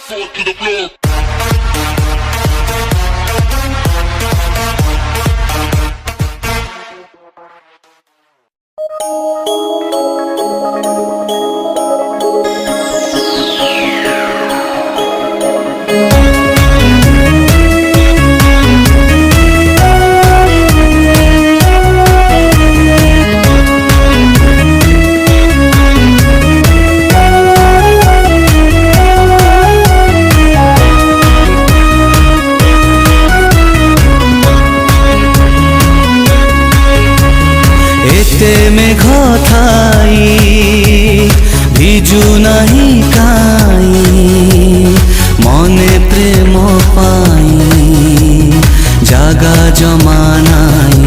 Fall to the floor. মেঘ থাই ভিজু নাহি কাই মনে প্রেম পাই জাগা জমা নাই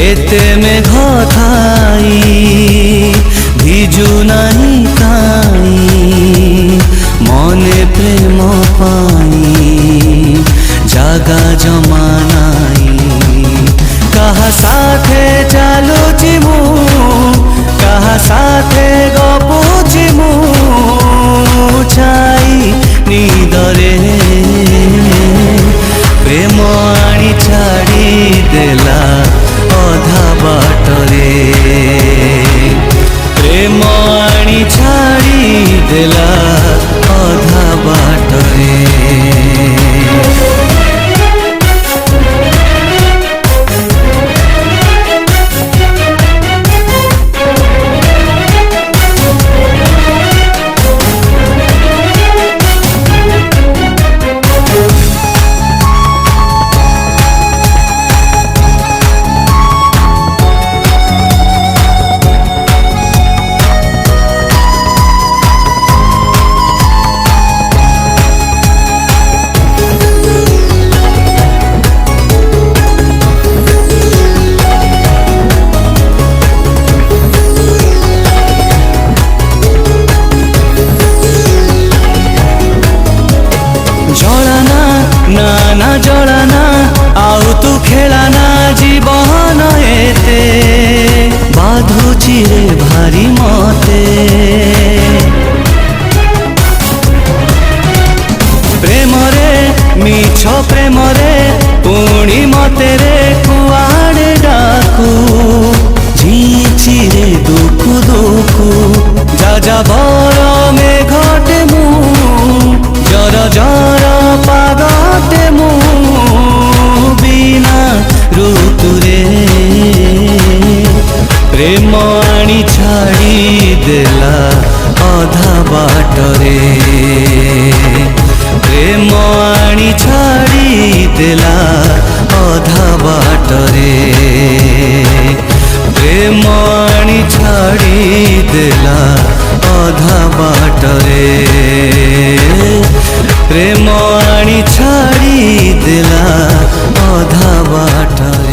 এতে মেঘ থাই ভিজু নাহি কাই মনে প্রেম পাই জাগা জমা নাই কাহা সাথে চালুছি মু কাহা সাথে গপুছি মু ছাই নিদরে প্রেম আনি ছাড়ি দেলা অধা বাটরে প্রেম আনি ছাড়ি দেলা অধা বাটরে জড়ানা না না জড়ানা আউ তু খেলানা জীবন এতে বাঁধুছি রে ভারি মতে প্রেমরে মিছ প্রেমরে পুଣି মতে রে কুয়াড়ে ডাকু ঝিছি রে দুখু দুখু যা যা বড় মেঘটে মু জর জর পাগতে মু বিনা ঋতুরে প্রেম আনি ছাড়ি দেলা অধা বাটরে প্রেম আনি ছাড়ি দেলা অধা বাটরে প্রেম আনি ছাড়ি দেলা অধা বাটরে প্রেম আনি ছাড়ি দেলা অধা বাটরে।